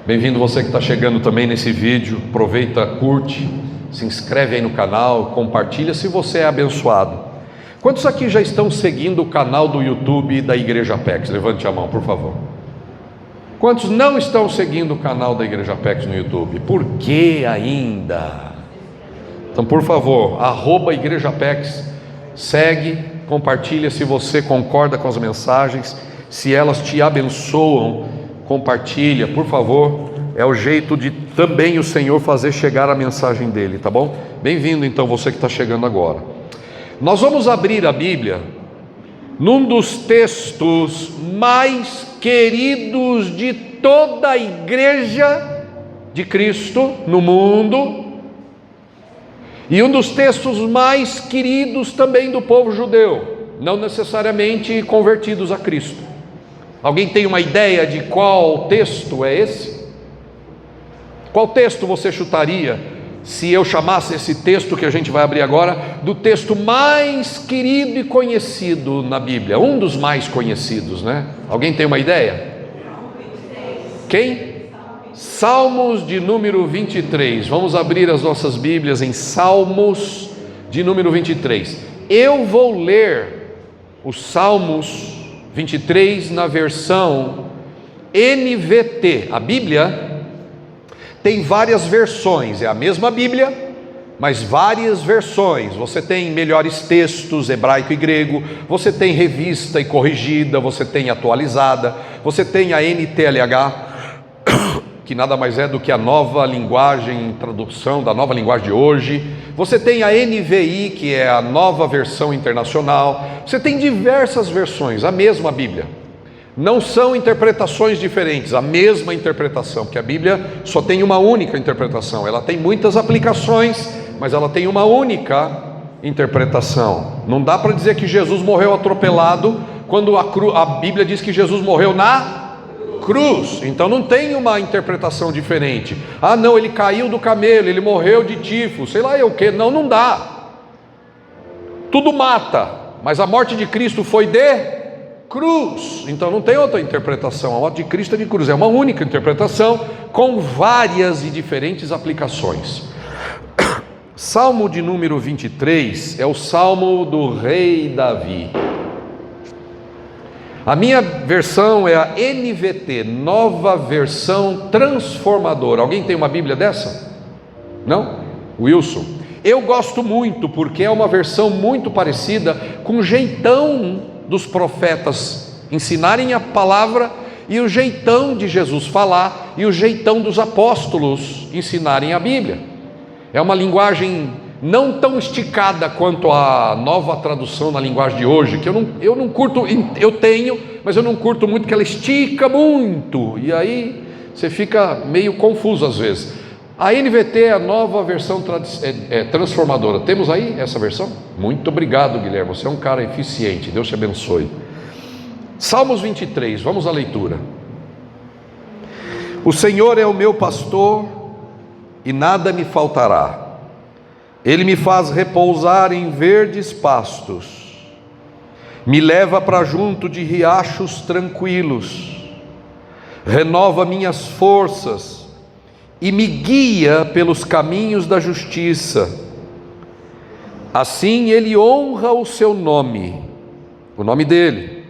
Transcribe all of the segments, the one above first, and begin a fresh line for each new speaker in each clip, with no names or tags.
Bem-vindo você que está chegando também nesse vídeo. Aproveita, curte, se inscreve aí no canal, compartilha se você é abençoado. Quantos aqui já estão seguindo o canal do YouTube da Igreja Apex? Levante a mão, por favor. Quantos não estão seguindo o canal da Igreja Apex no YouTube? Por que ainda? Então, por favor, @Igreja Apex, segue, compartilha se você concorda com as mensagens, se elas te abençoam, compartilha, por favor. É o jeito de também o Senhor fazer chegar a mensagem dele, tá bom? Bem-vindo então você que está chegando agora. Nós vamos abrir a Bíblia num dos textos mais queridos de toda a igreja de Cristo no mundo, e um dos textos mais queridos também do povo judeu, não necessariamente convertidos a Cristo. Alguém tem uma ideia de qual texto é esse? Qual texto você chutaria se eu chamasse esse texto que a gente vai abrir agora do texto mais querido e conhecido na Bíblia? Um dos mais conhecidos, né? Alguém tem uma ideia? Quem? Salmos de número 23. Vamos abrir as nossas Bíblias em Salmos de número 23. Eu vou ler os Salmos 23 na versão NVT. A Bíblia tem várias versões, é a mesma Bíblia, mas várias versões. Você tem melhores textos, hebraico e grego, você tem revista e corrigida, você tem atualizada, você tem a NTLH, que nada mais é do que a nova linguagem, tradução da nova linguagem de hoje. Você tem a NVI, que é a nova versão internacional. Você tem diversas versões, a mesma Bíblia. Não são interpretações diferentes, a mesma interpretação, porque a Bíblia só tem uma única interpretação. Ela tem muitas aplicações, mas ela tem uma única interpretação. Não dá para dizer que Jesus morreu atropelado quando a Bíblia diz que Jesus morreu na cruz. Então não tem uma interpretação diferente. Ah não, ele caiu do camelo, ele morreu de tifo, sei lá o que. Não dá. Tudo mata, mas a morte de Cristo foi de cruz. Então não tem outra interpretação. A morte de Cristo é de cruz. É uma única interpretação com várias e diferentes aplicações. Salmo de número 23 é o salmo do rei Davi. A minha versão é a NVT, nova versão transformadora. Alguém tem uma Bíblia dessa? Não? Wilson. Eu gosto muito porque é uma versão muito parecida com o jeitão dos profetas ensinarem a palavra e o jeitão de Jesus falar e o jeitão dos apóstolos ensinarem a Bíblia. É uma linguagem não tão esticada quanto a nova tradução na linguagem de hoje, que eu não curto. Eu tenho, mas eu não curto muito, que ela estica muito, e aí você fica meio confuso às vezes. A NVT é a nova versão transformadora. Temos aí essa versão? Muito obrigado, Guilherme, você é um cara eficiente, Deus te abençoe. Salmos 23, vamos à leitura. O Senhor é o meu pastor e nada me faltará. Ele me faz repousar em verdes pastos, me leva para junto de riachos tranquilos, renova minhas forças e me guia pelos caminhos da justiça. Assim ele honra o seu nome, o nome dele.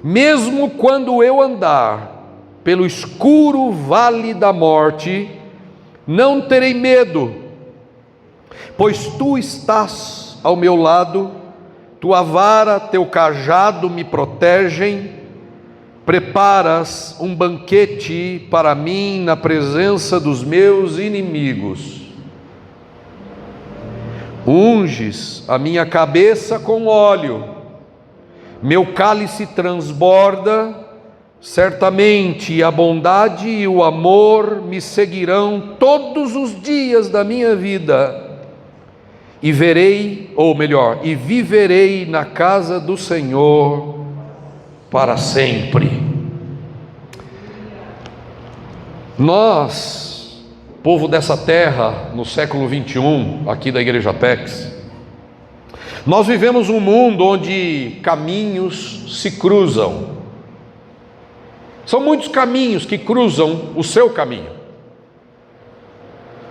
Mesmo quando eu andar pelo escuro vale da morte, não terei medo, pois tu estás ao meu lado, tua vara, teu cajado me protegem. Preparas um banquete para mim na presença dos meus inimigos. Unges a minha cabeça com óleo, meu cálice transborda. Certamente a bondade e o amor me seguirão todos os dias da minha vida, e viverei na casa do Senhor para sempre. Nós, povo dessa terra, no século 21, aqui da Igreja Apex, nós vivemos um mundo onde caminhos se cruzam. São muitos caminhos que cruzam o seu caminho.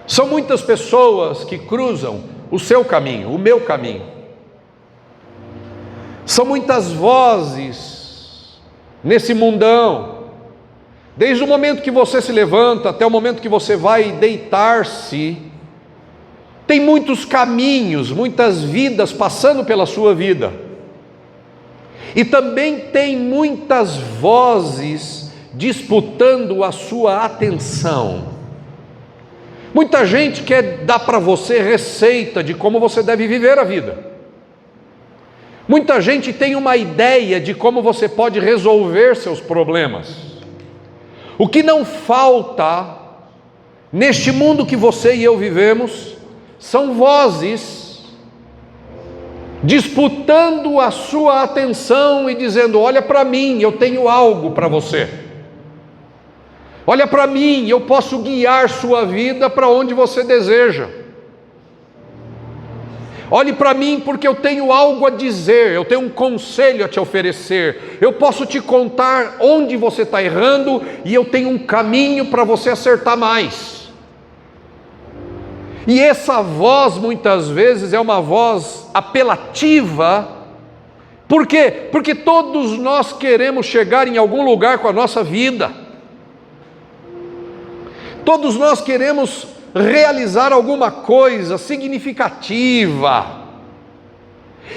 São muitas pessoas que cruzam o seu caminho, o meu caminho. São muitas vozes nesse mundão. Desde o momento que você se levanta até o momento que você vai deitar-se, tem muitos caminhos, muitas vidas passando pela sua vida. E também tem muitas vozes disputando a sua atenção. Muita gente quer dar para você receita de como você deve viver a vida. Muita gente tem uma ideia de como você pode resolver seus problemas. O que não falta neste mundo que você e eu vivemos são vozes disputando a sua atenção e dizendo: olha para mim, eu tenho algo para você. Olha para mim, eu posso guiar sua vida para onde você deseja. Olhe para mim porque eu tenho algo a dizer, eu tenho um conselho a te oferecer. Eu posso te contar onde você está errando e eu tenho um caminho para você acertar mais. E essa voz muitas vezes é uma voz apelativa. Por quê? Porque todos nós queremos chegar em algum lugar com a nossa vida. Todos nós queremos realizar alguma coisa significativa.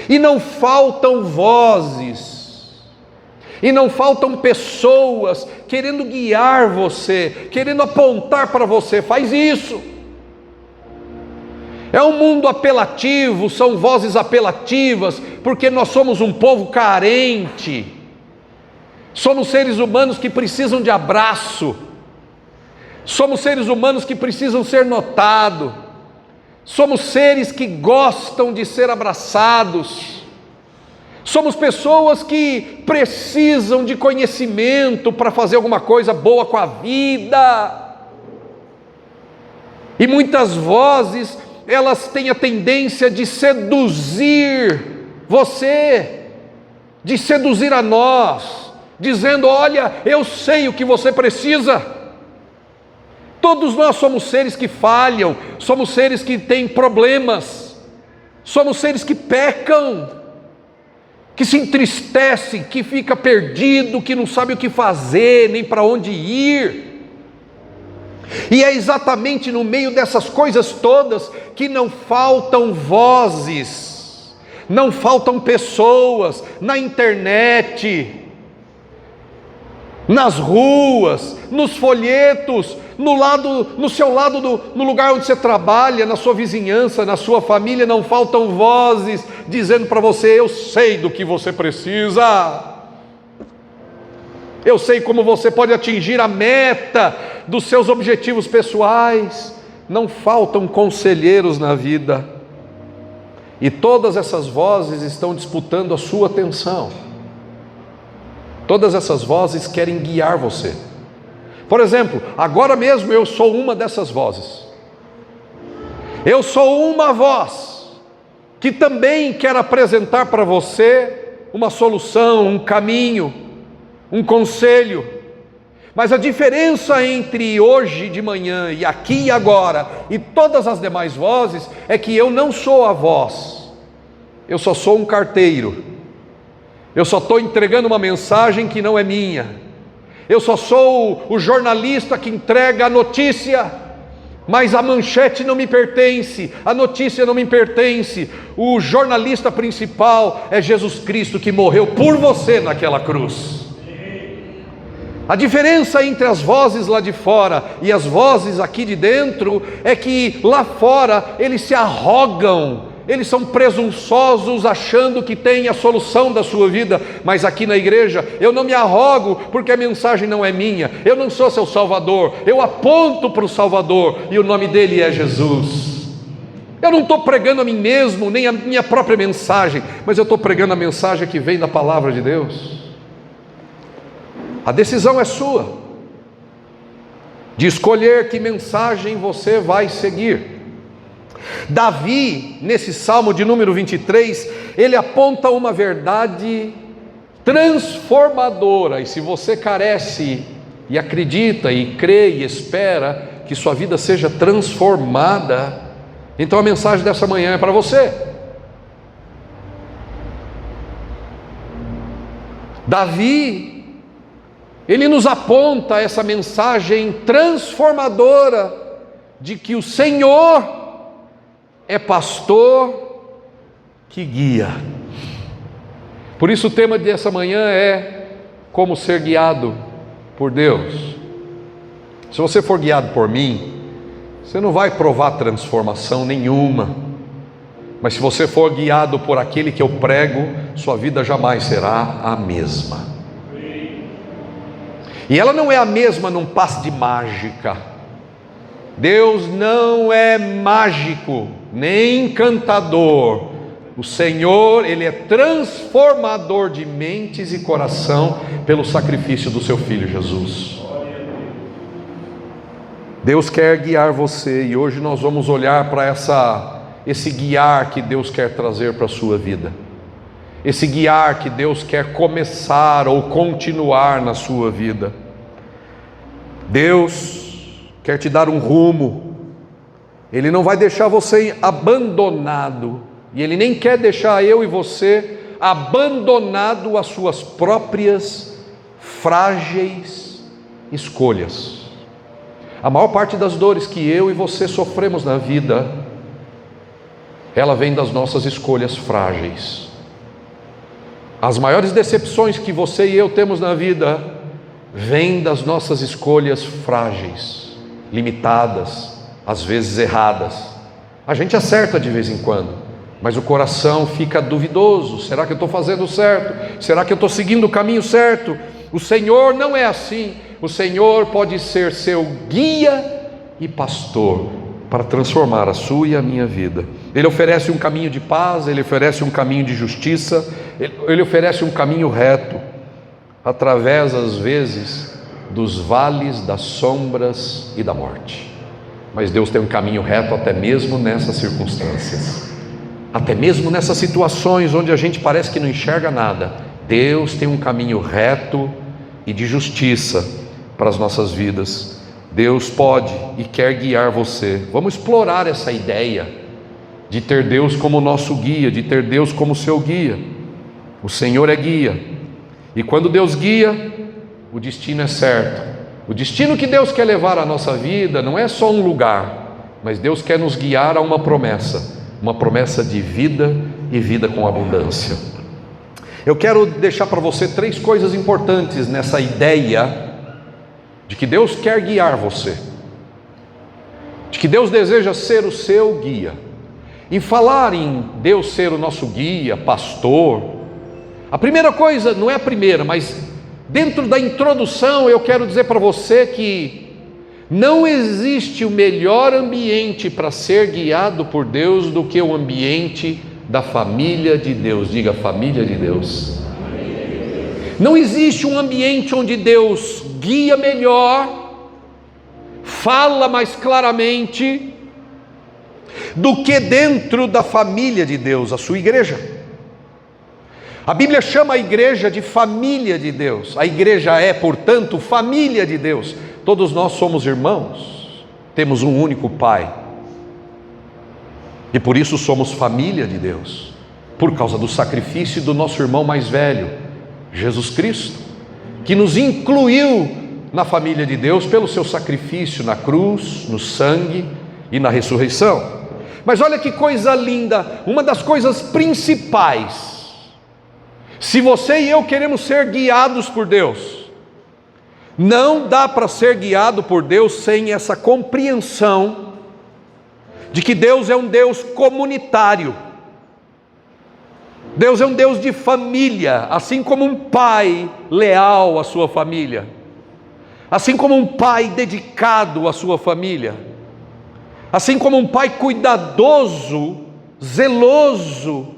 E não faltam vozes. E não faltam pessoas querendo guiar você, querendo apontar para você: faz isso. É um mundo apelativo, são vozes apelativas, porque nós somos um povo carente. Somos seres humanos que precisam de abraço. Somos seres humanos que precisam ser notados. Somos seres que gostam de ser abraçados. Somos pessoas que precisam de conhecimento para fazer alguma coisa boa com a vida. E muitas vozes, elas têm a tendência de seduzir você, de seduzir a nós, dizendo: olha, eu sei o que você precisa. Todos nós somos seres que falham, somos seres que têm problemas, somos seres que pecam, que se entristecem, que fica perdido, que não sabe o que fazer, nem para onde ir. E é exatamente no meio dessas coisas todas que não faltam vozes, não faltam pessoas na internet, nas ruas, nos folhetos, no seu lado, no lugar onde você trabalha, na sua vizinhança, na sua família, não faltam vozes dizendo para você: eu sei do que você precisa, eu sei como você pode atingir a meta dos seus objetivos pessoais. Não faltam conselheiros na vida, e todas essas vozes estão disputando a sua atenção. Todas essas vozes querem guiar você. Por exemplo, agora mesmo eu sou uma dessas vozes. Eu sou uma voz que também quer apresentar para você uma solução, um caminho, um conselho. Mas a diferença entre hoje de manhã e aqui e agora e todas as demais vozes é que eu não sou a voz, eu só sou um carteiro. Eu só estou entregando uma mensagem que não é minha. Eu só sou o jornalista que entrega a notícia, mas a manchete não me pertence, a notícia não me pertence. O jornalista principal é Jesus Cristo, que morreu por você naquela cruz. A diferença entre as vozes lá de fora e as vozes aqui de dentro é que lá fora eles se arrogam, eles são presunçosos, achando que tem a solução da sua vida. Mas aqui na igreja eu não me arrogo, porque a mensagem não é minha. Eu não sou seu Salvador, eu aponto para o Salvador, e o nome dele é Jesus. Eu não estou pregando a mim mesmo, nem a minha própria mensagem, mas eu estou pregando a mensagem que vem da palavra de Deus. A decisão é sua, de escolher que mensagem você vai seguir. Davi, nesse Salmo de número 23, ele aponta uma verdade transformadora. E se você carece e acredita e crê e espera que sua vida seja transformada, então a mensagem dessa manhã é para você. Davi, ele nos aponta essa mensagem transformadora de que o Senhor é pastor que guia. Por isso o tema dessa manhã é como ser guiado por Deus. Se você for guiado por mim, você não vai provar transformação nenhuma. Mas se você for guiado por aquele que eu prego, sua vida jamais será a mesma. E ela não é a mesma num passe de mágica. Deus não é mágico, nem encantador. O Senhor, Ele é transformador de mentes e coração pelo sacrifício do seu Filho Jesus. Deus quer guiar você, e hoje nós vamos olhar para esse guiar que Deus quer trazer para a sua vida. Esse guiar que Deus quer começar ou continuar na sua vida. Deus quer te dar um rumo. Ele não vai deixar você abandonado. E Ele nem quer deixar eu e você abandonado às suas próprias frágeis escolhas. A maior parte das dores que eu e você sofremos na vida, ela vem das nossas escolhas frágeis. As maiores decepções que você e eu temos na vida, vêm das nossas escolhas frágeis, limitadas, às vezes erradas. A gente acerta de vez em quando, mas o coração fica duvidoso. Será que eu estou fazendo certo? Será que eu estou seguindo o caminho certo? O Senhor não é assim. O Senhor pode ser seu guia e pastor para transformar a sua e a minha vida. Ele oferece um caminho de paz, Ele oferece um caminho de justiça, Ele oferece um caminho reto, através às vezes dos vales das sombras e da morte. Mas Deus tem um caminho reto até mesmo nessas circunstâncias, até mesmo nessas situações onde a gente parece que não enxerga nada. Deus tem um caminho reto e de justiça para as nossas vidas. Deus pode e quer guiar você. Vamos explorar essa ideia de ter Deus como nosso guia, de ter Deus como seu guia. O Senhor é guia, e quando Deus guia, o destino é certo. O destino que Deus quer levar à nossa vida não é só um lugar, mas Deus quer nos guiar a uma promessa de vida e vida com abundância. Eu quero deixar para você 3 coisas importantes nessa ideia de que Deus quer guiar você, de que Deus deseja ser o seu guia. Em falar em Deus ser o nosso guia, pastor, a primeira coisa, não é a primeira, mas dentro da introdução eu quero dizer para você que não existe o melhor ambiente para ser guiado por Deus do que o ambiente da família de Deus. Diga, família de Deus. Não existe um ambiente onde Deus guia melhor, fala mais claramente, do que dentro da família de Deus, a sua igreja. A Bíblia chama a igreja de família de Deus. A igreja é, portanto, família de Deus. Todos nós somos irmãos, temos um único Pai, e por isso somos família de Deus, por causa do sacrifício do nosso irmão mais velho, Jesus Cristo, que nos incluiu na família de Deus pelo seu sacrifício na cruz, no sangue e na ressurreição. Mas olha que coisa linda, uma das coisas principais, se você e eu queremos ser guiados por Deus, não dá para ser guiado por Deus sem essa compreensão de que Deus é um Deus comunitário. Deus é um Deus de família, assim como um pai leal à sua família, assim como um pai dedicado à sua família, assim como um pai cuidadoso, zeloso,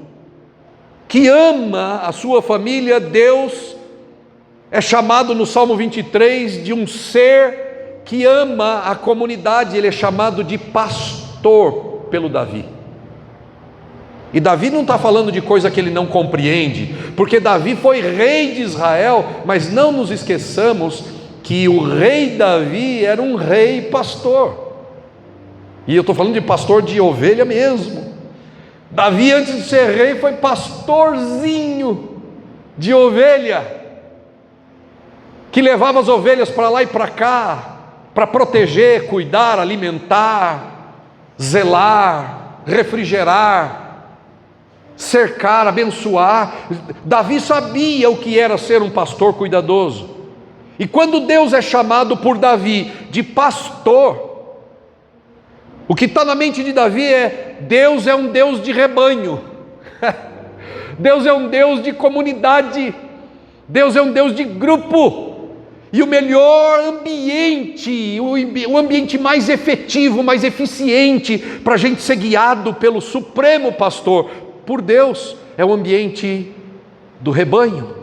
que ama a sua família. Deus é chamado no Salmo 23 de um ser que ama a comunidade. Ele é chamado de pastor pelo Davi. E Davi não está falando de coisa que ele não compreende, porque Davi foi rei de Israel, mas não nos esqueçamos que o rei Davi era um rei pastor. E eu estou falando de pastor de ovelha mesmo. Davi, antes de ser rei, foi pastorzinho de ovelha, que levava as ovelhas para lá e para cá, para proteger, cuidar, alimentar, zelar, refrigerar, cercar, abençoar. Davi sabia o que era ser um pastor cuidadoso. E quando Deus é chamado por Davi de pastor, o que está na mente de Davi é: Deus é um Deus de rebanho, Deus é um Deus de comunidade, Deus é um Deus de grupo. E o melhor ambiente, o ambiente mais efetivo, mais eficiente para a gente ser guiado pelo Supremo Pastor, por Deus, é o ambiente do rebanho.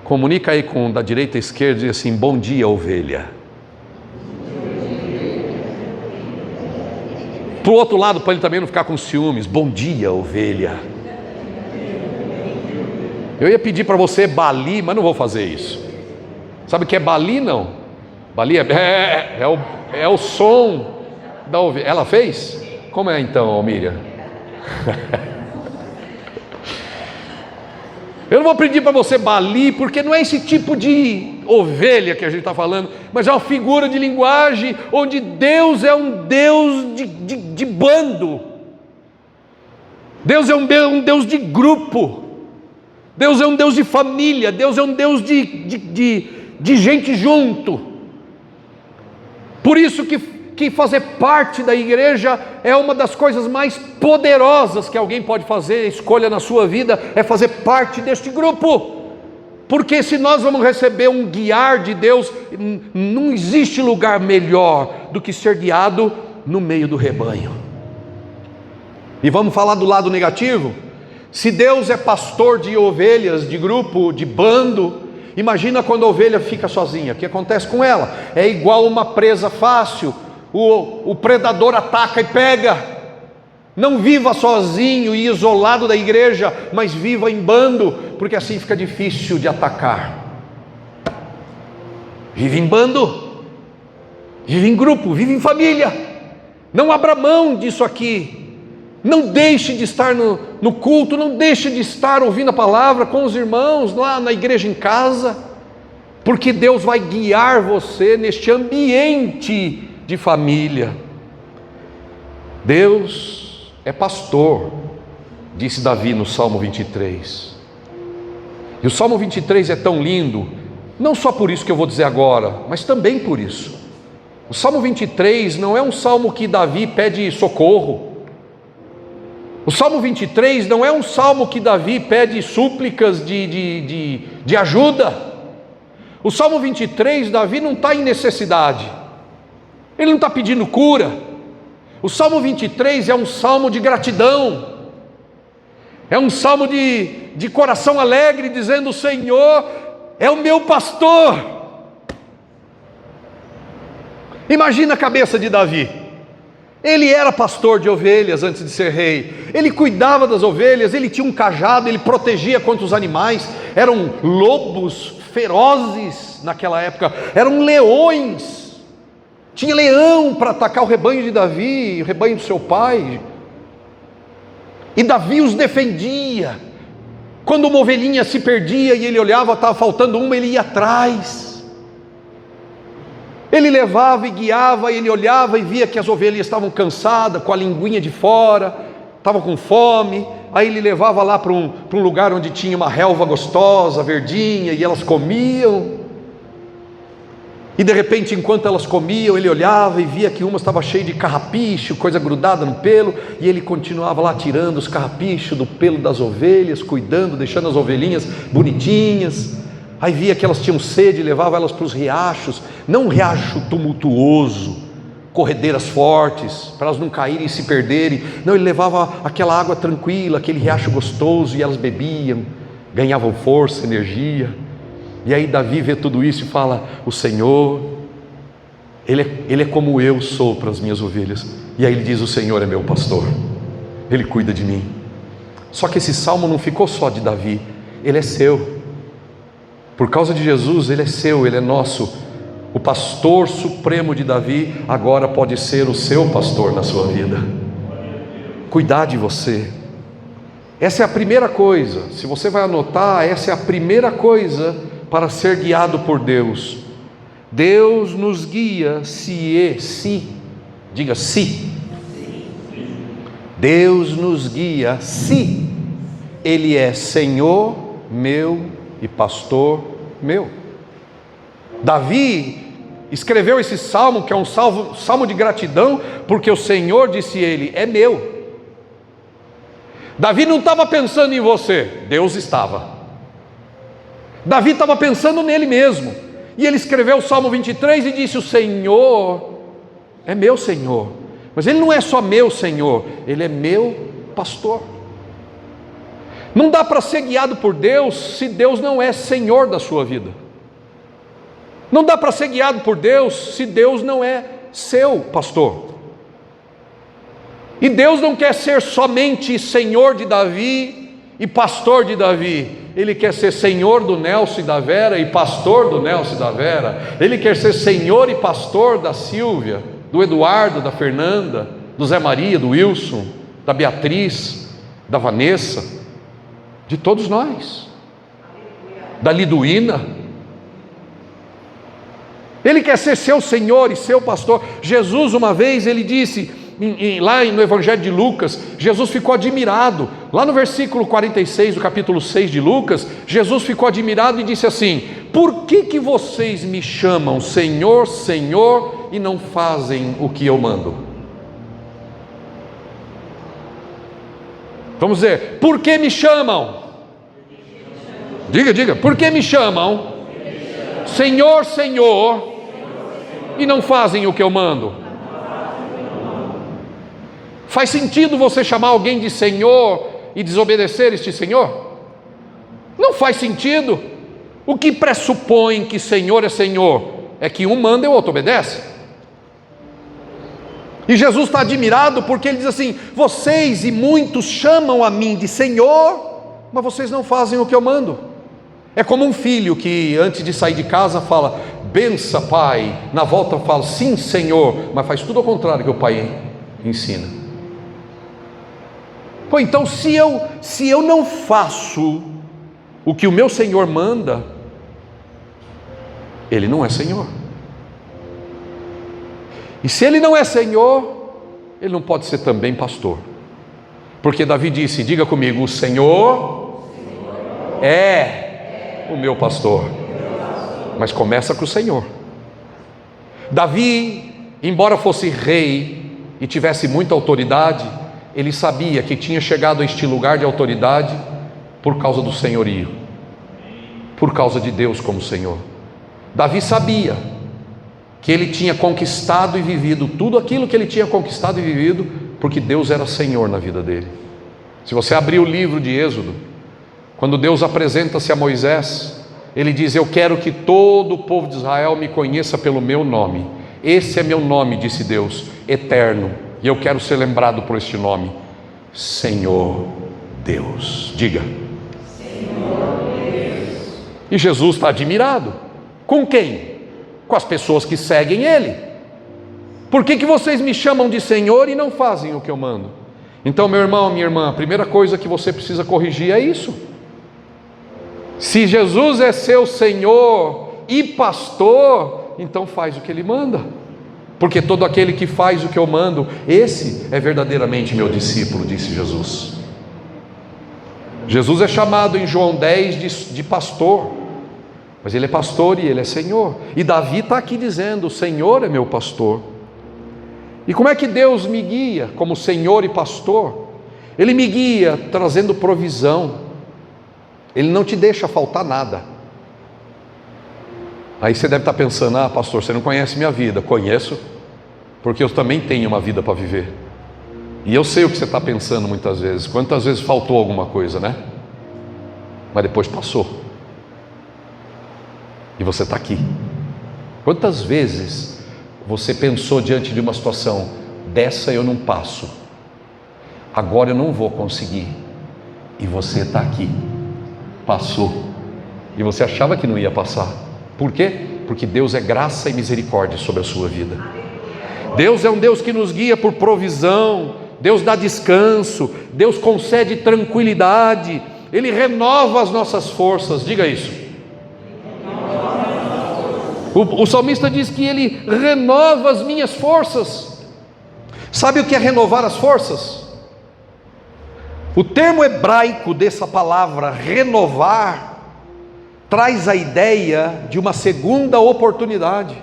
Comunica aí com da direita à esquerda e diz assim: bom dia, ovelha. Para o outro lado, para ele também não ficar com ciúmes: bom dia, ovelha. Eu ia pedir para você Bali, mas não vou fazer isso. Sabe o que é Bali? Não. Bali é o som da ovelha. Ela fez? Como é então, Miriam? Eu não vou pedir para você Bali, porque não é esse tipo de ovelha que a gente está falando, mas é uma figura de linguagem onde Deus é um Deus de bando. Deus é um Deus de grupo. Deus é um Deus de família. Deus é um Deus de gente junto. Por isso que fazer parte da igreja é uma das coisas mais poderosas que alguém pode fazer, escolha na sua vida, é fazer parte deste grupo. Porque se nós vamos receber um guiar de Deus, não existe lugar melhor do que ser guiado no meio do rebanho. E vamos falar do lado negativo. Se Deus é pastor de ovelhas, de grupo, de bando, imagina quando a ovelha fica sozinha. O que acontece com ela? É igual uma presa fácil. O predador ataca e pega. Não viva sozinho e isolado da igreja, mas viva em bando, porque assim fica difícil de atacar. Vive em bando, vive em grupo, vive em família. Não abra mão disso aqui. Não deixe de estar no culto, não deixe de estar ouvindo a palavra com os irmãos lá na igreja em casa, porque Deus vai guiar você neste ambiente de família. Deus é pastor, disse Davi no Salmo 23. E o Salmo 23 é tão lindo, não só por isso que eu vou dizer agora, mas também por isso. O Salmo 23 não é um salmo que Davi pede socorro. O Salmo 23 não é um salmo que Davi pede súplicas de ajuda. O Salmo 23, Davi não está em necessidade, ele não está pedindo cura. O Salmo 23 é um salmo de gratidão, é um salmo de coração alegre, dizendo: o Senhor é o meu pastor. Imagina a cabeça de Davi. Ele era pastor de ovelhas antes de ser rei. Ele cuidava das ovelhas, ele tinha um cajado, ele protegia contra os animais. Eram lobos ferozes naquela época, eram leões. Tinha leão para atacar o rebanho de Davi, o rebanho do seu pai. E Davi os defendia. Quando uma ovelhinha se perdia e ele olhava, estava faltando uma, ele ia atrás. Ele levava e guiava, ele olhava e via que as ovelhas estavam cansadas, com a linguinha de fora, estavam com fome. Aí ele levava lá para um lugar onde tinha uma relva gostosa, verdinha, e elas comiam. E de repente, enquanto elas comiam, ele olhava e via que uma estava cheia de carrapicho, coisa grudada no pelo, e ele continuava lá tirando os carrapichos do pelo das ovelhas, cuidando, deixando as ovelhinhas bonitinhas. Aí via que elas tinham sede e levava elas para os riachos, não um riacho tumultuoso, corredeiras fortes, para elas não caírem e se perderem. Não, ele levava aquela água tranquila, aquele riacho gostoso, e elas bebiam, ganhavam força, energia. E aí Davi vê tudo isso e fala: o Senhor, Ele é como eu sou para as minhas ovelhas. E aí ele diz: o Senhor é meu pastor, Ele cuida de mim. Só que esse salmo não ficou só de Davi, ele é seu. Por causa de Jesus, Ele é seu, Ele é nosso. O pastor supremo de Davi agora pode ser o seu pastor na sua vida. Cuidar de você. Essa é a primeira coisa. Se você vai anotar, essa é a primeira coisa para ser guiado por Deus. Deus nos guia diga se. Deus nos guia se Ele é Senhor meu e pastor meu. Davi escreveu esse salmo, que é um salmo de gratidão, porque o Senhor disse ele, é meu. Davi não estava pensando em você, Deus estava. Davi estava pensando nele mesmo, e ele escreveu o Salmo 23 e disse, o Senhor é meu Senhor, mas Ele não é só meu Senhor, Ele é meu pastor. Não dá para ser guiado por Deus se Deus não é Senhor da sua vida. Não dá para ser guiado por Deus se Deus não é seu pastor. E Deus não quer ser somente Senhor de Davi e pastor de Davi. Ele quer ser Senhor do Nelson e da Vera e pastor do Nelson e da Vera. Ele quer ser Senhor e pastor da Silvia, do Eduardo, da Fernanda, do Zé Maria, do Wilson, da Beatriz, da Vanessa, de todos nós, da Liduína. Ele quer ser seu Senhor e seu pastor. Jesus uma vez, ele disse, lá no Evangelho de Lucas, Jesus ficou admirado, lá no versículo 46 do capítulo 6 de Lucas, Jesus ficou admirado e disse assim, por que vocês me chamam Senhor, Senhor, e não fazem o que eu mando? Vamos dizer, por que me chamam? Diga, por que me chamam Senhor, Senhor, e não fazem o que eu mando? Faz sentido você chamar alguém de Senhor e desobedecer este Senhor? Não faz sentido. O que pressupõe que Senhor é Senhor é que um manda e o outro obedece. E Jesus está admirado porque ele diz assim, vocês e muitos chamam a mim de Senhor, mas vocês não fazem o que eu mando. É como um filho que antes de sair de casa fala, bença pai, na volta fala, sim Senhor, mas faz tudo ao contrário que o pai ensina. Pô, então se eu não faço o que o meu Senhor manda, Ele não é Senhor. E se Ele não é Senhor, Ele não pode ser também pastor. Porque Davi disse, diga comigo, o Senhor é o meu pastor. Mas começa com o Senhor. Davi, embora fosse rei e tivesse muita autoridade, ele sabia que tinha chegado a este lugar de autoridade por causa do senhorio, por causa de Deus como Senhor. Davi sabia que ele tinha conquistado e vivido tudo aquilo que ele tinha conquistado e vivido, porque Deus era Senhor na vida dele. Se você abrir o livro de Êxodo, quando Deus apresenta-se a Moisés, Ele diz, eu quero que todo o povo de Israel me conheça pelo meu nome. Esse é meu nome, disse Deus, eterno, e eu quero ser lembrado por este nome, Senhor Deus. Diga, Senhor Deus. E Jesus está admirado. Com quem? Com as pessoas que seguem Ele. Por que vocês me chamam de Senhor e não fazem o que eu mando? Então, meu irmão, minha irmã, a primeira coisa que você precisa corrigir é isso. Se Jesus é seu Senhor e pastor, então faz o que Ele manda. Porque todo aquele que faz o que eu mando, esse é verdadeiramente meu discípulo, disse Jesus. Jesus é chamado em João 10 de pastor, mas Ele é pastor e Ele é Senhor. E Davi está aqui dizendo, o Senhor é meu pastor. E como é que Deus me guia como Senhor e pastor? Ele me guia trazendo provisão. Ele não te deixa faltar nada. Aí você deve estar pensando, pastor, você não conhece minha vida. Conheço, porque eu também tenho uma vida para viver. E eu sei o que você está pensando muitas vezes. Quantas vezes faltou alguma coisa, né? Mas depois passou. E você está aqui. Quantas vezes você pensou diante de uma situação, dessa eu não passo, agora eu não vou conseguir, e você está aqui, passou, e você achava que não ia passar. Por quê? Porque Deus é graça e misericórdia sobre a sua vida. Deus é um Deus que nos guia por provisão, Deus dá descanso, Deus concede tranquilidade, Ele renova as nossas forças. Diga isso. O salmista diz que Ele renova as minhas forças. Sabe o que é renovar as forças? O termo hebraico dessa palavra, renovar, traz a ideia de uma segunda oportunidade.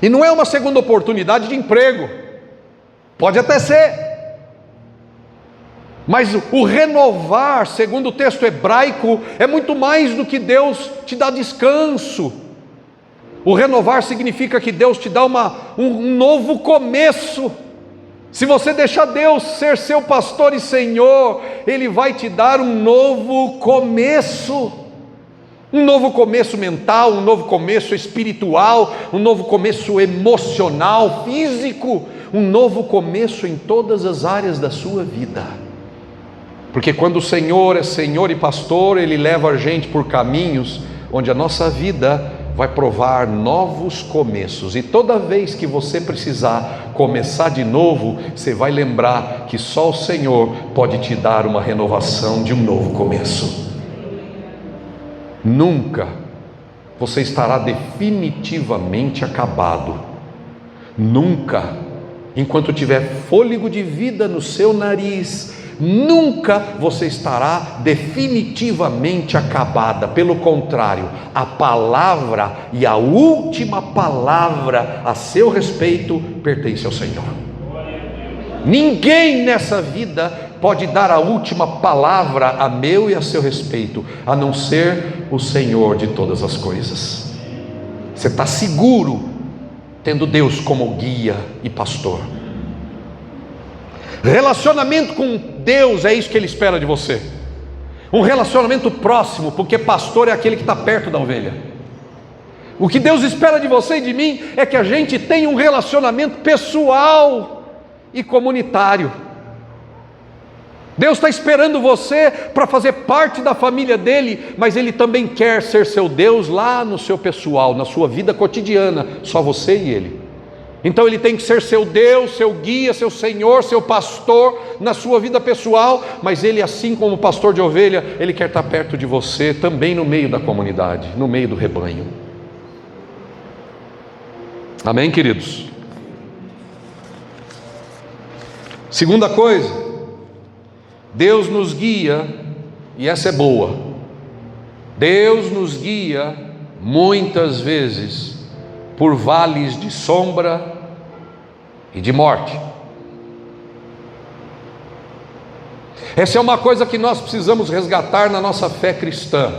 E não é uma segunda oportunidade de emprego, pode até ser, mas o renovar, segundo o texto hebraico, é muito mais do que Deus te dá descanso. O renovar significa que Deus te dá um novo começo. Se você deixar Deus ser seu pastor e Senhor, Ele vai te dar um novo começo. Um novo começo mental, um novo começo espiritual, um novo começo emocional, físico, um novo começo em todas as áreas da sua vida. Porque quando o Senhor é Senhor e pastor, Ele leva a gente por caminhos onde a nossa vida vai provar novos começos. E toda vez que você precisar começar de novo, você vai lembrar que só o Senhor pode te dar uma renovação de um novo começo. Nunca você estará definitivamente acabado. Nunca, enquanto tiver fôlego de vida no seu nariz, nunca você estará definitivamente acabada. Pelo contrário, a palavra e a última palavra a seu respeito pertence ao Senhor. Ninguém nessa vida pode dar a última palavra a meu e a seu respeito, a não ser o Senhor de todas as coisas. Você está seguro tendo Deus como guia e pastor. Relacionamento com Deus é isso que Ele espera de você. Um relacionamento próximo, porque pastor é aquele que está perto da ovelha. O que Deus espera de você e de mim é que a gente tenha um relacionamento pessoal e comunitário. Deus está esperando você para fazer parte da família dele, mas Ele também quer ser seu Deus lá no seu pessoal, na sua vida cotidiana, só você e Ele. Então Ele tem que ser seu Deus, seu guia, seu Senhor, seu pastor na sua vida pessoal, mas Ele, assim como pastor de ovelha, Ele quer estar perto de você também no meio da comunidade, no meio do rebanho. Amém, queridos? Segunda coisa, Deus nos guia, e essa é boa, Deus nos guia muitas vezes por vales de sombra e de morte. Essa é uma coisa que nós precisamos resgatar na nossa fé cristã.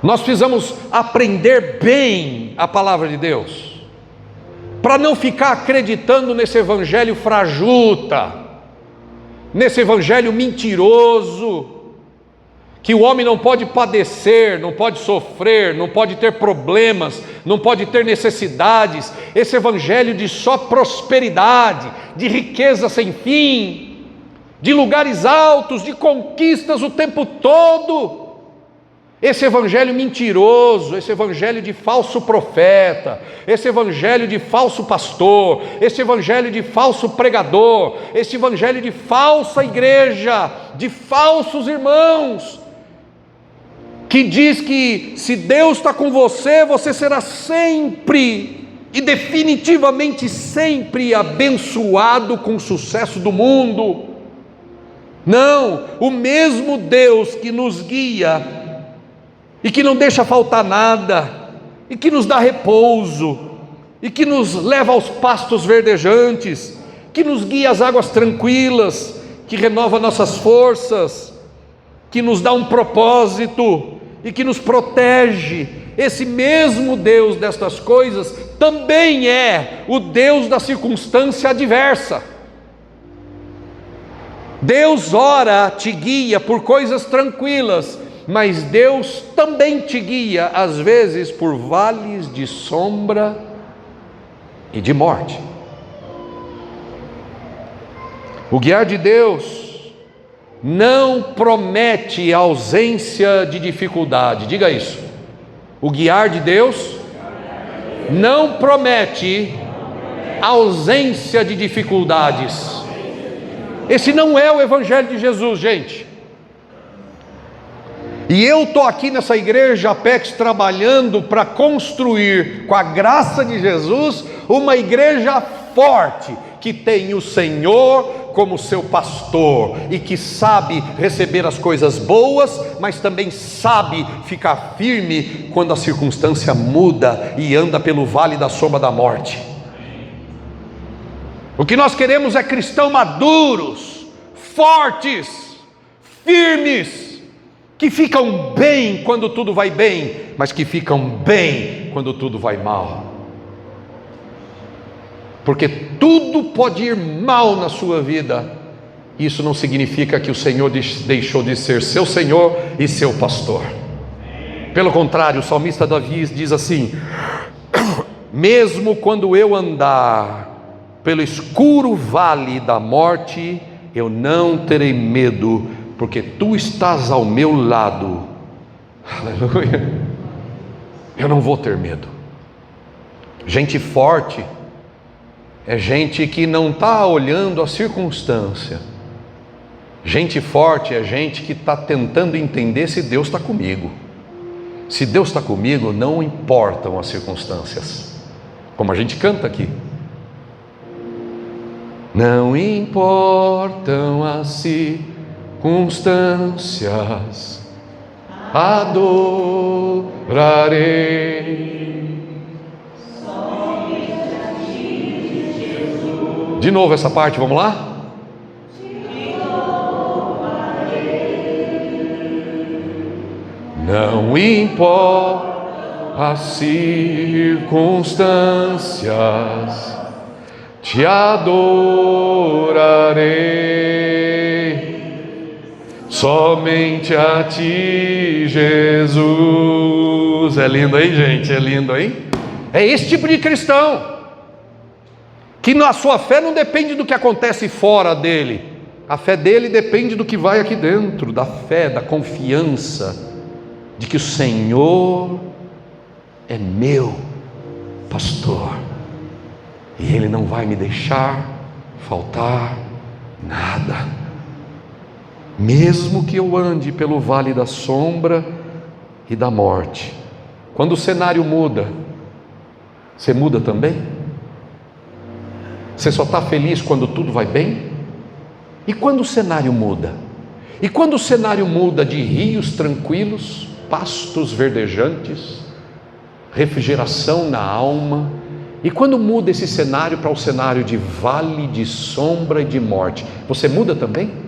Nós precisamos aprender bem a palavra de Deus, para não ficar acreditando nesse evangelho frajuta, nesse evangelho mentiroso, que o homem não pode padecer, não pode sofrer, não pode ter problemas, não pode ter necessidades. Esse evangelho de só prosperidade, de riqueza sem fim, de lugares altos, de conquistas o tempo todo. Esse evangelho mentiroso, esse evangelho de falso profeta, esse evangelho de falso pastor, esse evangelho de falso pregador, esse evangelho de falsa igreja, de falsos irmãos, que diz que se Deus está com você, você será sempre e definitivamente sempre abençoado com o sucesso do mundo. Não, o mesmo Deus que nos guia e que não deixa faltar nada, e que nos dá repouso, e que nos leva aos pastos verdejantes, que nos guia às águas tranquilas, que renova nossas forças, que nos dá um propósito e que nos protege. Esse mesmo Deus destas coisas também é o Deus da circunstância adversa. Deus ora te guia por coisas tranquilas, mas Deus também te guia às vezes por vales de sombra e de morte. O guiar de Deus não promete ausência de dificuldade. Diga isso. O guiar de Deus não promete ausência de dificuldades. Esse não é o Evangelho de Jesus, gente. E eu estou aqui nessa igreja Apex trabalhando para construir, com a graça de Jesus, uma igreja forte, que tem o Senhor como seu pastor, e que sabe receber as coisas boas, mas também sabe ficar firme quando a circunstância muda e anda pelo vale da sombra da morte. O que nós queremos é cristãos maduros, fortes, firmes, que ficam bem quando tudo vai bem, mas que ficam bem quando tudo vai mal. Porque tudo pode ir mal na sua vida. Isso não significa que o Senhor deixou de ser seu Senhor e seu pastor. Pelo contrário, o salmista Davi diz assim: mesmo quando eu andar pelo escuro vale da morte, eu não terei medo, porque tu estás ao meu lado. Aleluia. Eu não vou ter medo. Gente forte é gente que não está olhando a circunstância. Gente forte é gente que está tentando entender se Deus está comigo. Se Deus está comigo, não importam as circunstâncias. Como a gente canta aqui. Não importam as circunstâncias, adorarei. De novo essa parte, vamos lá? Não importa as circunstâncias, te adorarei, somente a ti, Jesus. É lindo, hein, gente? É lindo, hein? É esse tipo de cristão, que na sua fé não depende do que acontece fora dele. A fé dele depende do que vai aqui dentro, da fé, da confiança de que o Senhor é meu pastor, e Ele não vai me deixar faltar nada. Mesmo que eu ande pelo vale da sombra e da morte. Quando o cenário muda, você muda também? Você só está feliz quando tudo vai bem? E quando o cenário muda? E quando o cenário muda de rios tranquilos, pastos verdejantes, refrigeração na alma, e quando muda esse cenário para o cenário de vale de sombra e de morte, você muda também?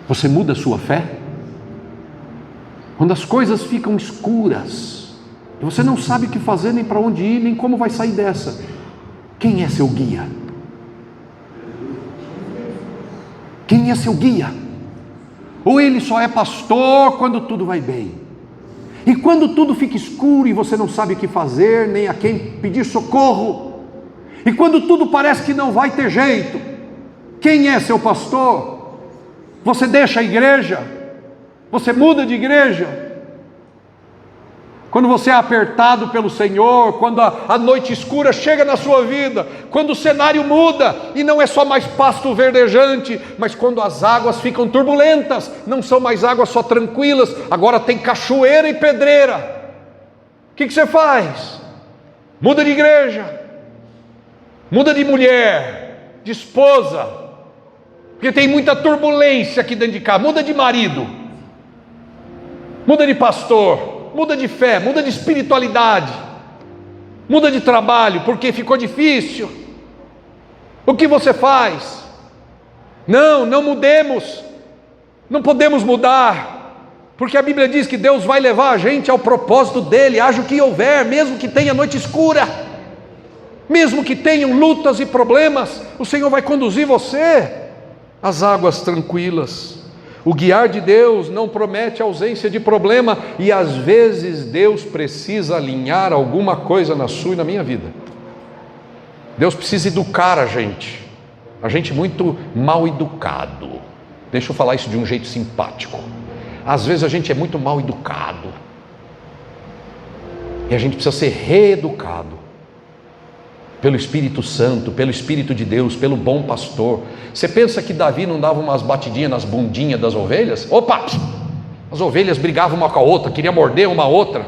Você muda a sua fé? Quando as coisas ficam escuras, e você não sabe o que fazer, nem para onde ir, nem como vai sair dessa, quem é seu guia? Quem é seu guia? Ou ele só é pastor quando tudo vai bem? E quando tudo fica escuro e você não sabe o que fazer, nem a quem pedir socorro, e quando tudo parece que não vai ter jeito, quem é seu pastor? Você deixa a igreja? Você muda de igreja? Quando você é apertado pelo Senhor, quando a noite escura chega na sua vida, quando o cenário muda e não é só mais pasto verdejante, mas quando as águas ficam turbulentas, não são mais águas só tranquilas, agora tem cachoeira e pedreira. O que você faz? Muda de igreja, muda de mulher, de esposa, porque tem muita turbulência aqui dentro de casa. Muda de marido, muda de pastor, muda de fé, muda de espiritualidade, muda de trabalho, porque ficou difícil. O que você faz? Não mudemos, não podemos mudar, porque a Bíblia diz que Deus vai levar a gente ao propósito dele, haja o que houver, mesmo que tenha noite escura, mesmo que tenham lutas e problemas, o Senhor vai conduzir você às águas tranquilas. O guiar de Deus não promete ausência de problema, e às vezes Deus precisa alinhar alguma coisa na sua e na minha vida. Deus precisa educar a gente muito mal educado. Deixa eu falar isso de um jeito simpático. Às vezes a gente é muito mal educado, e a gente precisa ser reeducado pelo Espírito Santo, pelo Espírito de Deus, pelo bom pastor. Você pensa que Davi não dava umas batidinhas nas bundinhas das ovelhas? Opa! As ovelhas brigavam uma com a outra, queria morder uma outra.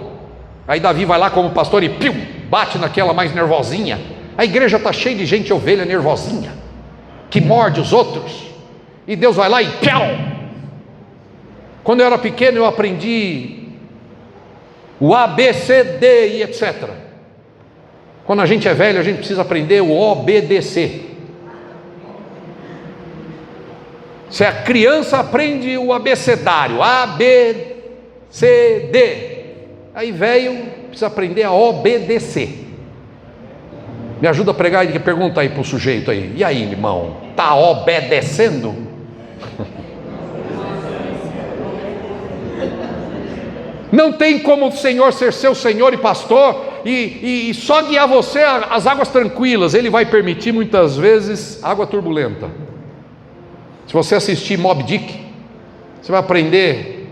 Aí Davi vai lá como pastor e piu, bate naquela mais nervosinha. A igreja está cheia de gente ovelha nervosinha, que morde os outros, e Deus vai lá e piau. Quando eu era pequeno eu aprendi o A, B, C, D e etc. Quando a gente é velho a gente precisa aprender o O, B, D, C. Se a criança aprende o abecedário, A, B, C, D, aí velho precisa aprender a obedecer. Me ajuda a pregar e pergunta aí para o sujeito aí: e aí, irmão, está obedecendo? Não tem como o Senhor ser seu Senhor e pastor e só guiar você às águas tranquilas. Ele vai permitir muitas vezes água turbulenta. Se você assistir Moby Dick, você vai aprender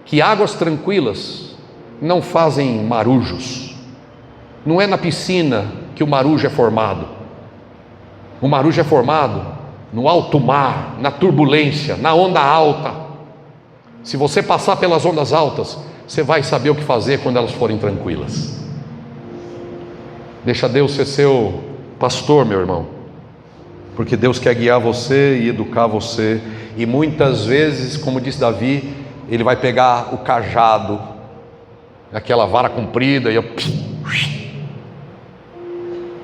que águas tranquilas não fazem marujos. Não é na piscina que o marujo é formado. O marujo é formado no alto mar, na turbulência, na onda alta. Se você passar pelas ondas altas, você vai saber o que fazer quando elas forem tranquilas. Deixa Deus ser seu pastor, meu irmão, porque Deus quer guiar você e educar você. E muitas vezes, como disse Davi, Ele vai pegar o cajado, aquela vara comprida, e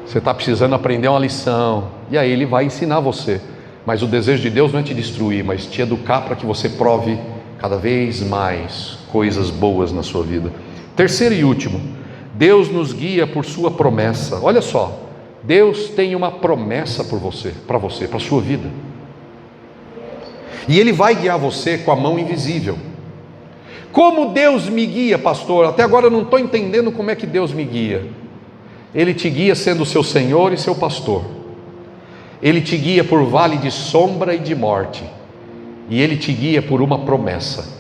você está precisando aprender uma lição, e aí Ele vai ensinar você. Mas o desejo de Deus não é te destruir, mas te educar para que você prove cada vez mais coisas boas na sua vida. Terceiro e último, Deus nos guia por sua promessa. Olha só, Deus tem uma promessa por você, para a sua vida. E Ele vai guiar você com a mão invisível. Como Deus me guia, pastor? Até agora eu não estou entendendo como é que Deus me guia. Ele te guia sendo seu Senhor e seu pastor. Ele te guia por vale de sombra e de morte. E Ele te guia por uma promessa.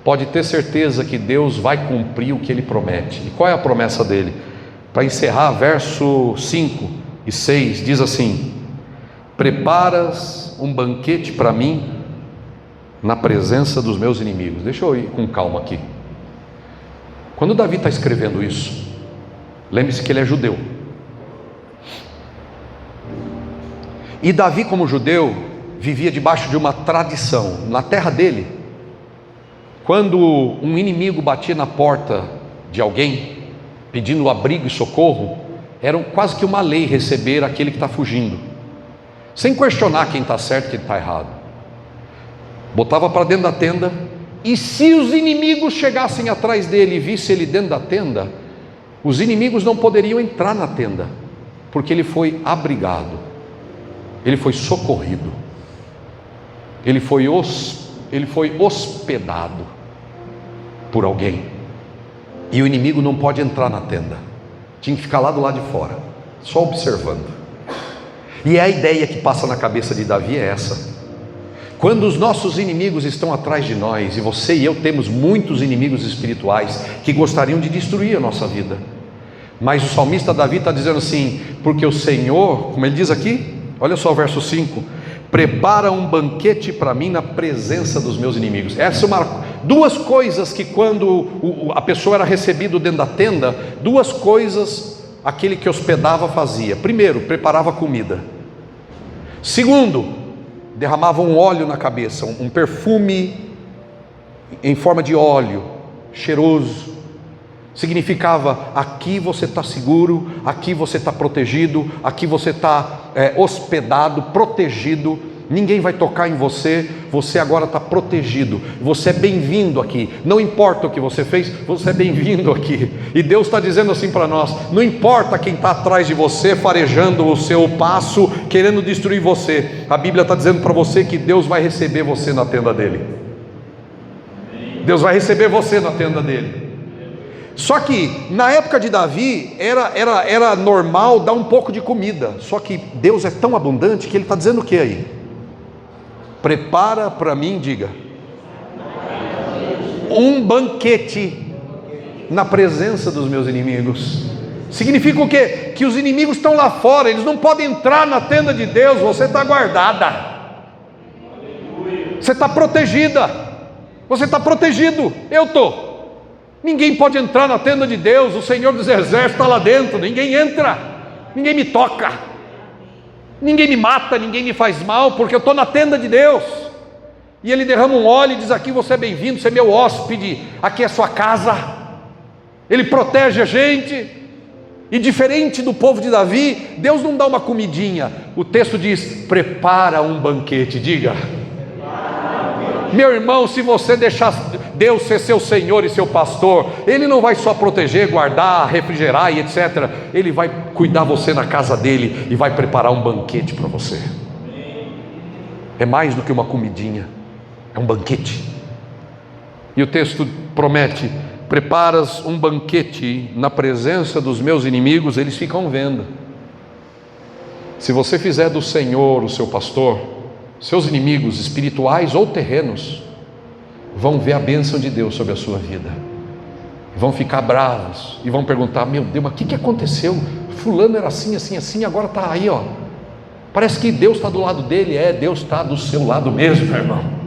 Pode ter certeza que Deus vai cumprir o que Ele promete. E qual é a promessa dele? Para encerrar, verso 5 e 6 diz assim: preparas um banquete para mim na presença dos meus inimigos. Deixa eu ir com calma aqui. Quando Davi está escrevendo isso, lembre-se que ele é judeu. E Davi, como judeu, vivia debaixo de uma tradição. Na terra dele, quando um inimigo batia na porta de alguém, pedindo abrigo e socorro, era quase que uma lei receber aquele que está fugindo, sem questionar quem está certo e quem está errado. Botava para dentro da tenda, e se os inimigos chegassem atrás dele e vissem ele dentro da tenda, os inimigos não poderiam entrar na tenda, porque ele foi abrigado, ele foi socorrido, ele foi hospedado por alguém. E o inimigo não pode entrar na tenda, tinha que ficar lá do lado de fora, só observando. E a ideia que passa na cabeça de Davi é essa: quando os nossos inimigos estão atrás de nós, e você e eu temos muitos inimigos espirituais que gostariam de destruir a nossa vida, mas o salmista Davi está dizendo assim: porque o Senhor, como ele diz aqui, olha só o verso 5: prepara um banquete para mim na presença dos meus inimigos. Essas são duas coisas que, quando a pessoa era recebida dentro da tenda, duas coisas aquele que hospedava fazia. Primeiro, preparava comida. Segundo, derramava um óleo na cabeça, um perfume em forma de óleo, cheiroso. Significava: aqui você está seguro, aqui você está protegido, aqui você está hospedado, protegido, ninguém vai tocar em você, você agora está protegido, você é bem-vindo aqui, não importa o que você fez, você é bem-vindo aqui. E Deus está dizendo assim para nós: não importa quem está atrás de você, farejando o seu passo, querendo destruir você, a Bíblia está dizendo para você que Deus vai receber você na tenda dele. Deus vai receber você na tenda dele. Só que na época de Davi era normal dar um pouco de comida. Só que Deus é tão abundante que Ele está dizendo o que aí? prepara para mim, diga, um banquete na presença dos meus inimigos. Significa o quê? Que os inimigos estão lá fora, eles não podem entrar na tenda de Deus. Você está guardada, você está protegida, você está protegido, eu estou. Ninguém pode entrar na tenda de Deus, o Senhor dos Exércitos está lá dentro, ninguém entra, ninguém me toca, ninguém me mata, ninguém me faz mal, porque eu estou na tenda de Deus. E Ele derrama um óleo e diz: aqui você é bem-vindo, você é meu hóspede, aqui é sua casa. Ele protege a gente. E diferente do povo de Davi, Deus não dá uma comidinha. O texto diz: prepara um banquete. Diga, meu irmão, se você deixar Deus ser seu Senhor e seu pastor, Ele não vai só proteger, guardar, refrigerar e etc. Ele vai cuidar você na casa dele e vai preparar um banquete para você. É mais do que uma comidinha, é um banquete. E o texto promete: preparas um banquete na presença dos meus inimigos. Eles ficam vendo. Se você fizer do Senhor o seu pastor, seus inimigos espirituais ou terrenos vão ver a bênção de Deus sobre a sua vida, vão ficar bravos e vão perguntar: meu Deus, mas o que aconteceu? Fulano era assim, assim, assim, agora está aí, ó. Parece que Deus está do lado dele. Deus está do seu lado mesmo, meu irmão.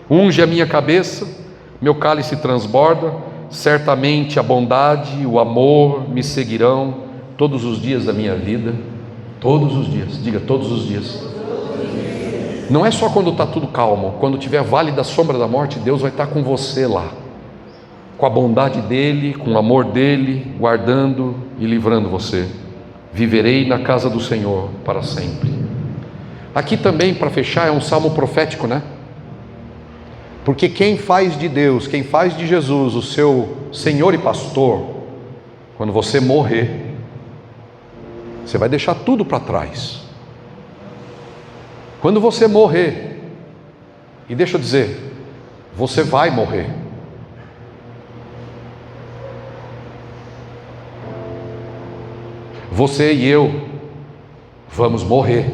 Unge a minha cabeça, meu cálice transborda, certamente a bondade e o amor me seguirão todos os dias da minha vida. Todos os dias, diga, todos os dias. Não é só quando está tudo calmo. Quando tiver vale da sombra da morte, Deus vai estar com você lá, com a bondade dEle, com o amor dEle, guardando e livrando você. Viverei na casa do Senhor para sempre. Aqui também, para fechar, é um salmo profético, né? Porque quem faz de Deus, quem faz de Jesus o seu Senhor e pastor, quando você morrer, você vai deixar tudo para trás. Quando você morrer, e deixa eu dizer, você vai morrer. Você e eu vamos morrer.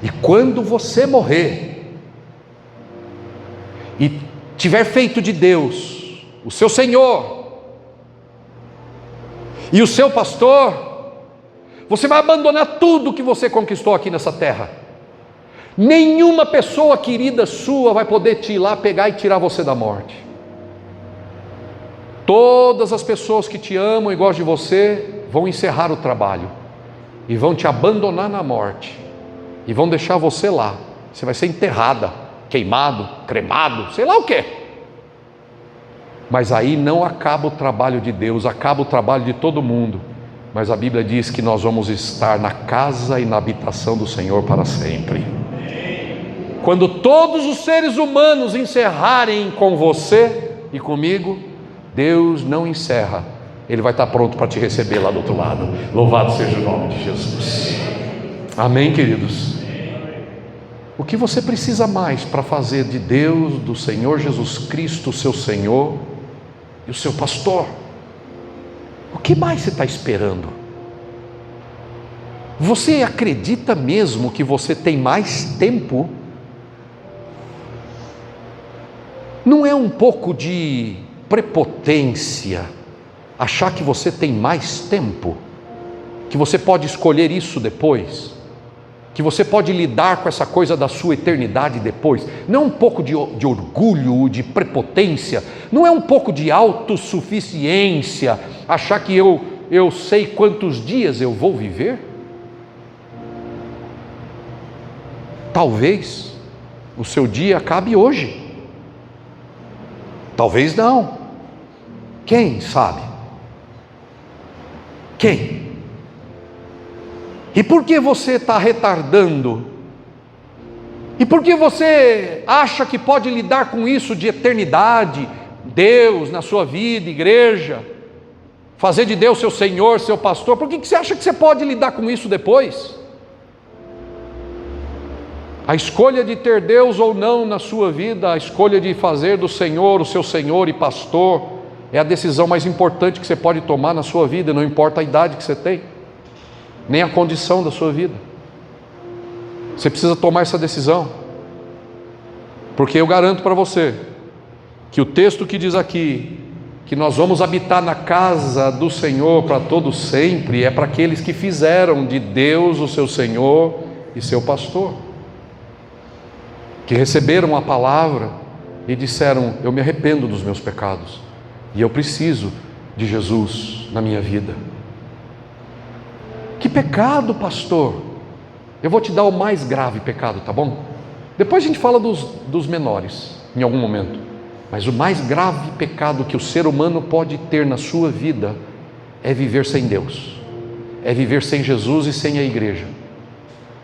E quando você morrer e tiver feito de Deus o seu Senhor e o seu pastor, você vai abandonar tudo que você conquistou aqui nessa terra. Nenhuma pessoa querida sua vai poder te ir lá pegar e tirar você da morte. Todas as pessoas que te amam e gostam de você vão encerrar o trabalho e vão te abandonar na morte e vão deixar você lá. Você vai ser enterrada, queimado, cremado, sei lá o quê. Mas aí não acaba o trabalho de Deus, acaba o trabalho de todo mundo. Mas a Bíblia diz que nós vamos estar na casa e na habitação do Senhor para sempre. Quando todos os seres humanos encerrarem com você e comigo, Deus não encerra. Ele vai estar pronto para te receber lá do outro lado. Louvado seja o nome de Jesus. Amém, queridos? O que você precisa mais para fazer de Deus, do Senhor Jesus Cristo, o seu Senhor e o seu pastor? O que mais você está esperando? Você acredita mesmo que você tem mais tempo? Não é um pouco de prepotência achar que você tem mais tempo, que você pode escolher isso depois, que você pode lidar com essa coisa da sua eternidade depois? Não é um pouco de orgulho, de prepotência? Não é um pouco de autossuficiência achar que eu sei quantos dias eu vou viver? Talvez o seu dia acabe hoje, talvez não. Quem sabe? Quem? E por que você está retardando? E por que você acha que pode lidar com isso de eternidade, Deus na sua vida, igreja, fazer de Deus seu Senhor, seu pastor? Por que você acha que você pode lidar com isso depois? A escolha de ter Deus ou não na sua vida, a escolha de fazer do Senhor o seu Senhor e pastor, é a decisão mais importante que você pode tomar na sua vida. Não importa a idade que você tem, nem a condição da sua vida. Você precisa tomar essa decisão. Porque eu garanto para você que o texto que diz aqui que nós vamos habitar na casa do Senhor para todo sempre é para aqueles que fizeram de Deus o seu Senhor e seu pastor, que receberam a palavra e disseram: eu me arrependo dos meus pecados e eu preciso de Jesus na minha vida. Que pecado, pastor? Eu vou te dar o mais grave pecado, tá bom? Depois a gente fala dos menores em algum momento. Mas o mais grave pecado que o ser humano pode ter na sua vida é viver sem Deus, é viver sem Jesus e sem a igreja,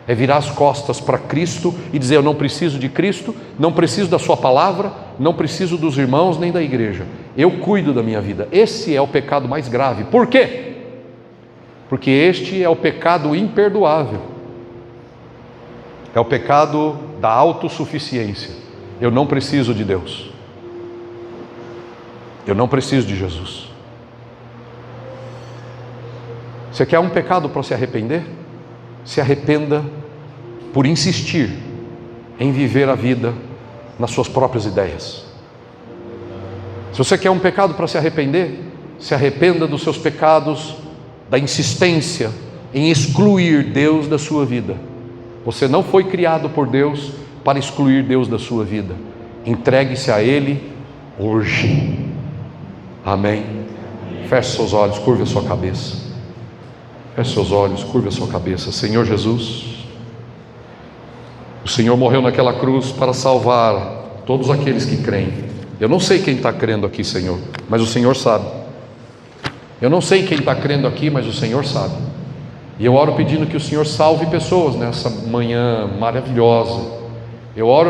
é virar as costas para Cristo e dizer: eu não preciso de Cristo, não preciso da sua palavra, não preciso dos irmãos nem da igreja, eu cuido da minha vida. Esse é o pecado mais grave. Por quê? Porque este é o pecado imperdoável, é o pecado da autossuficiência. Eu não preciso de Deus, eu não preciso de Jesus. Você quer um pecado para se arrepender? Se arrependa por insistir em viver a vida nas suas próprias ideias. Se você quer um pecado para se arrepender, se arrependa dos seus pecados, da insistência em excluir Deus da sua vida. Você não foi criado por Deus para excluir Deus da sua vida. Entregue-se a Ele hoje. Amém? Feche seus olhos, curve a sua cabeça. Feche seus olhos, curve a sua cabeça. Senhor Jesus, o Senhor morreu naquela cruz para salvar todos aqueles que creem. Eu não sei quem está crendo aqui, Senhor, mas o Senhor sabe. Eu não sei quem está crendo aqui, mas o Senhor sabe. E eu oro pedindo que o Senhor salve pessoas nessa manhã maravilhosa. Eu oro